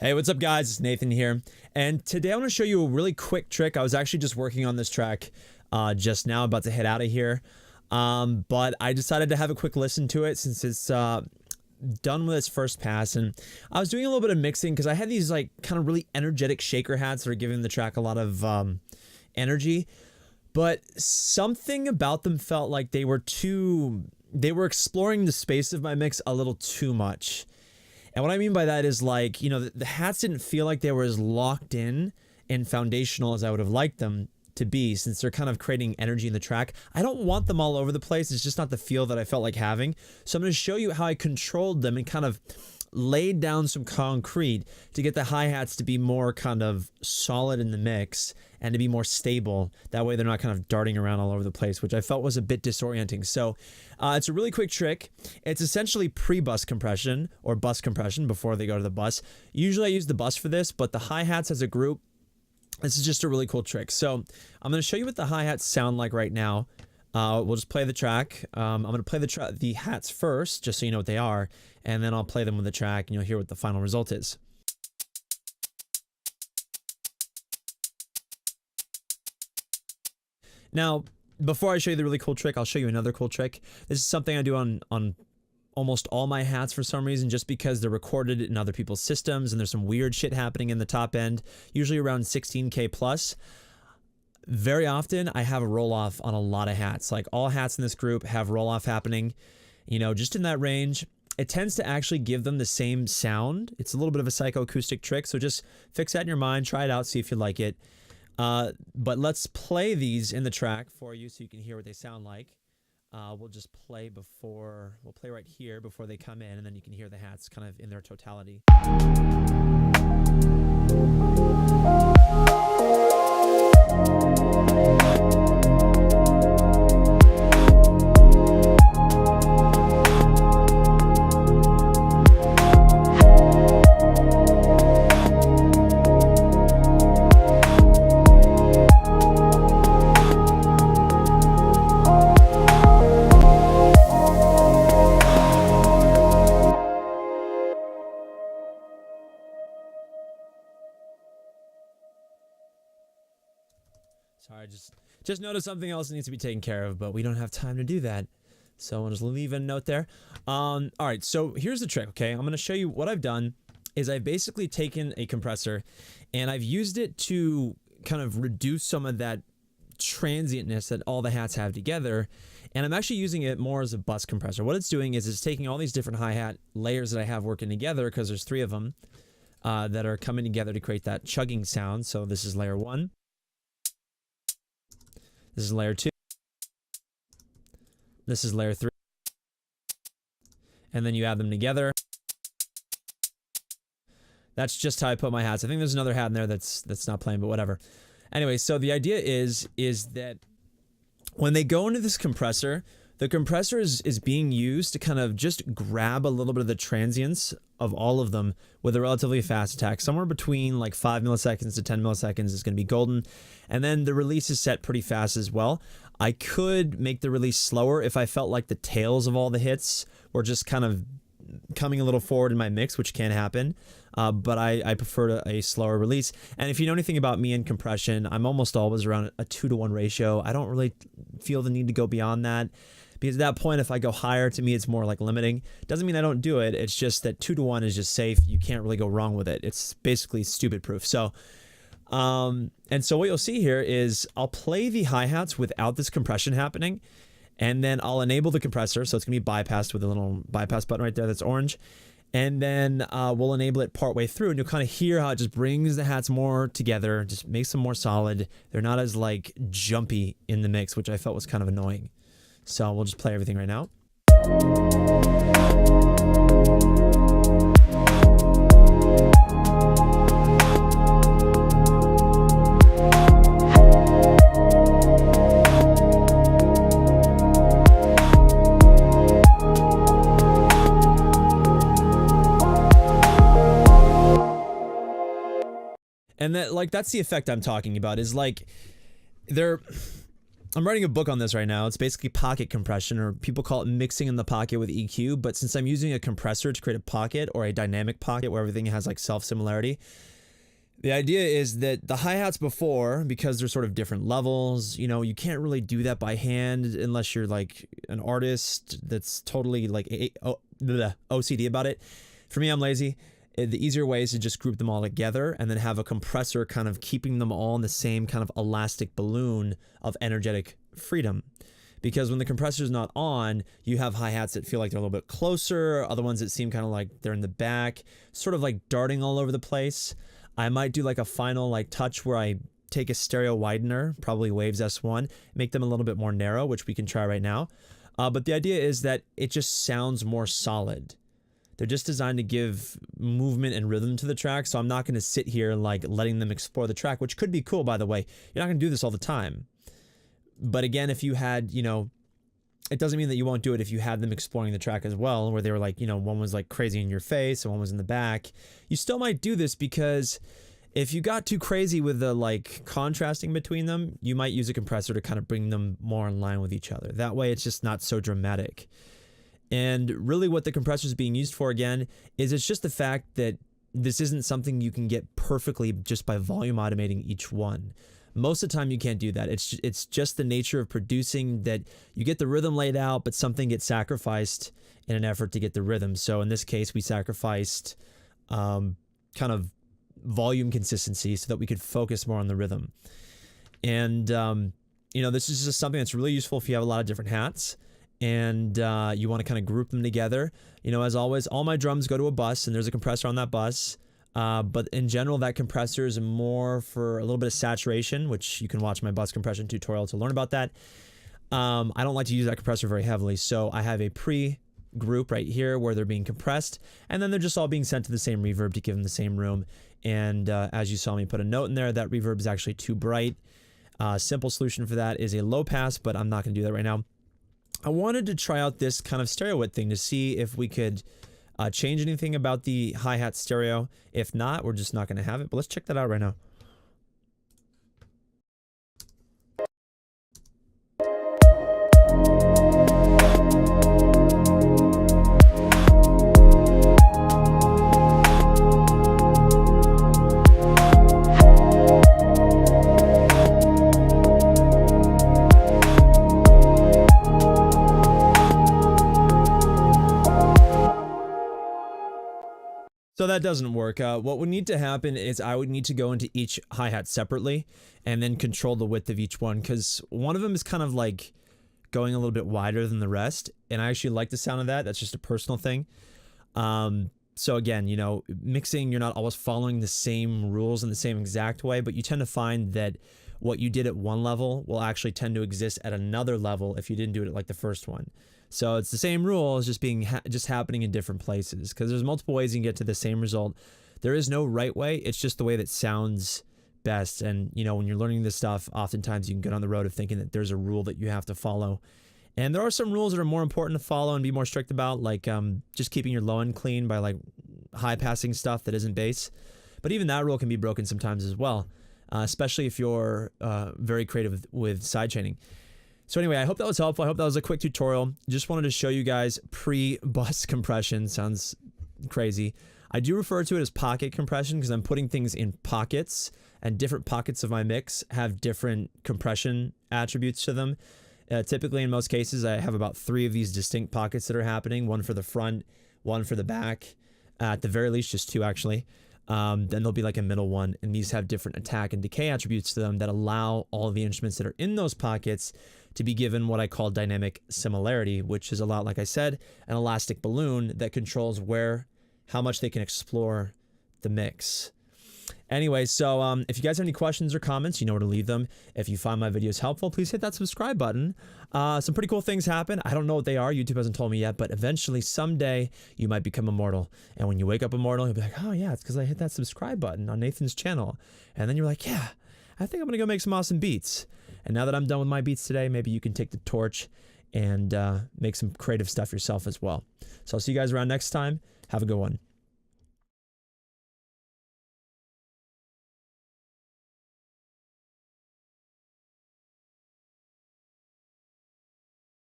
Hey, what's up guys? It's Nathan here. And today I want to show you a really quick trick. I was actually just working on this track just now, about to head out of here. But I decided to have a quick listen to it since it's done with its first pass. And I was doing a little bit of mixing because I had these like kind of really energetic shaker hats that are giving the track a lot of energy. But something about them felt like they were exploring the space of my mix a little too much. And what I mean by that is, like, you know, the hats didn't feel like they were as locked in and foundational as I would have liked them to be, since they're kind of creating energy in the track. I don't want them all over the place. It's just not the feel that I felt like having. So I'm going to show you how I controlled them and kind of laid down some concrete to get the hi-hats to be more kind of solid in the mix and to be more stable. That way they're not kind of darting around all over the place, which I felt was a bit disorienting. So it's a really quick trick. It's essentially pre-bus compression or bus compression before they go to the bus. Usually I use the bus for this, but the hi-hats as a group, this is just a really cool trick. So I'm going to show you what the hi-hats sound like right now. We'll just play the track. I'm going to play the hats first, just so you know what they are, and then I'll play them with the track and you'll hear what the final result is. Now, before I show you the really cool trick, I'll show you another cool trick. This is something I do on almost all my hats for some reason, just because they're recorded in other people's systems and there's some weird shit happening in the top end, usually around 16K plus. Very often I have a roll-off on a lot of hats. Like, all hats in this group have roll-off happening, you know, just in that range. It tends to actually give them the same sound. It's a little bit of a psychoacoustic trick, so just fix that in your mind, try it out, see if you like it. But let's play these in the track for you so you can hear what they sound like. We'll just play we'll play right here before they come in, and then you can hear the hats kind of in their totality. Sorry, just noticed something else that needs to be taken care of, but we don't have time to do that. So I'll just leave a note there. All right, so here's the trick, okay? I'm going to show you what I've done is I've basically taken a compressor and I've used it to kind of reduce some of that transientness that all the hats have together. And I'm actually using it more as a bus compressor. What it's doing is it's taking all these different hi-hat layers that I have working together, because there's 3 of them that are coming together to create that chugging sound. So this is layer 1. This is layer 2. This is layer 3. And then you add them together. That's just how I put my hats. I think there's another hat in there that's not playing, but whatever. Anyway, so the idea is that when they go into this compressor, the compressor is being used to kind of just grab a little bit of the transients of all of them with a relatively fast attack. Somewhere between like 5 milliseconds to 10 milliseconds is going to be golden. And then the release is set pretty fast as well. I could make the release slower if I felt like the tails of all the hits were just kind of coming a little forward in my mix, which can happen. But I prefer a slower release. And if you know anything about me and compression, I'm almost always around a 2-to-1 ratio. I don't really feel the need to go beyond that, because at that point, if I go higher, to me, it's more like limiting. Doesn't mean I don't do it. It's just that 2-to-1 is just safe. You can't really go wrong with it. It's basically stupid proof. So, and so what you'll see here is I'll play the hi-hats without this compression happening, and then I'll enable the compressor. So it's going to be bypassed with a little bypass button right there that's orange. And then we'll enable it partway through, and you'll kind of hear how it just brings the hats more together, just makes them more solid. They're not as like jumpy in the mix, which I felt was kind of annoying. So we'll just play everything right now. And that's the effect I'm talking about, is like I'm writing a book on this right now. It's basically pocket compression, or people call it mixing in the pocket with EQ. But since I'm using a compressor to create a pocket or a dynamic pocket where everything has like self-similarity, the idea is that the hi-hats before, because they're sort of different levels, you know, you can't really do that by hand unless you're like an artist that's totally like OCD about it. For me, I'm lazy. The easier way is to just group them all together and then have a compressor kind of keeping them all in the same kind of elastic balloon of energetic freedom. Because when the compressor is not on, you have hi-hats that feel like they're a little bit closer, other ones that seem kind of like they're in the back, sort of like darting all over the place. I might do like a final like touch where I take a stereo widener, probably Waves S1, make them a little bit more narrow, which we can try right now. But the idea is that it just sounds more solid. They're just designed to give movement and rhythm to the track, so I'm not going to sit here like letting them explore the track, which could be cool, by the way. You're not going to do this all the time. But again, if you had, you know, it doesn't mean that you won't do it if you had them exploring the track as well, where they were like, you know, one was like crazy in your face and one was in the back. You still might do this because if you got too crazy with the like contrasting between them, you might use a compressor to kind of bring them more in line with each other. That way it's just not so dramatic. And really what the compressor is being used for, again, is it's just the fact that this isn't something you can get perfectly just by volume automating each one. Most of the time you can't do that. It's just the nature of producing that you get the rhythm laid out, but something gets sacrificed in an effort to get the rhythm. So in this case, we sacrificed kind of volume consistency so that we could focus more on the rhythm. And, you know, this is just something that's really useful if you have a lot of different hats and you want to kind of group them together. You know, as always, all my drums go to a bus and there's a compressor on that bus. But in general, that compressor is more for a little bit of saturation, which you can watch my bus compression tutorial to learn about that. I don't like to use that compressor very heavily, so I have a pre-group right here where they're being compressed, and then they're just all being sent to the same reverb to give them the same room. And as you saw me put a note in there, that reverb is actually too bright. Simple solution for that is a low pass, but I'm not going to do that right now. I wanted to try out this kind of stereo width thing to see if we could change anything about the hi-hat stereo. If not, we're just not going to have it. But let's check that out right now. So that doesn't work. What would need to happen is I would need to go into each hi-hat separately and then control the width of each one, because one of them is kind of like going a little bit wider than the rest, and I actually like the sound of that. That's just a personal thing. So again, you know, mixing, you're not always following the same rules in the same exact way, but you tend to find that what you did at one level will actually tend to exist at another level if you didn't do it at like the first one. So it's the same rule, it's just being just happening in different places, because there's multiple ways you can get to the same result. There is no right way, it's just the way that sounds best. And you know, when you're learning this stuff, oftentimes you can get on the road of thinking that there's a rule that you have to follow. And there are some rules that are more important to follow and be more strict about, like just keeping your low end clean by like high passing stuff that isn't bass. But even that rule can be broken sometimes as well, especially if you're very creative with sidechaining. So anyway, I hope that was helpful. I hope that was a quick tutorial. Just wanted to show you guys pre-bus compression. Sounds crazy. I do refer to it as pocket compression because I'm putting things in pockets, and different pockets of my mix have different compression attributes to them. Typically, in most cases, I have about 3 of these distinct pockets that are happening. One for the front, one for the back. At the very least, just 2 actually. Then there'll be like a middle one, and these have different attack and decay attributes to them that allow all of the instruments that are in those pockets to be given what I call dynamic similarity, which is a lot, like I said, an elastic balloon that controls how much they can explore the mix. Anyway, so if you guys have any questions or comments, you know where to leave them. If you find my videos helpful, please hit that subscribe button. Some pretty cool things happen. I don't know what they are. YouTube hasn't told me yet, but eventually, someday, you might become immortal. And when you wake up immortal, you'll be like, oh yeah, it's because I hit that subscribe button on Nathan's channel. And then you're like, yeah, I think I'm going to go make some awesome beats. And now that I'm done with my beats today, maybe you can take the torch and make some creative stuff yourself as well. So I'll see you guys around next time. Have a good one.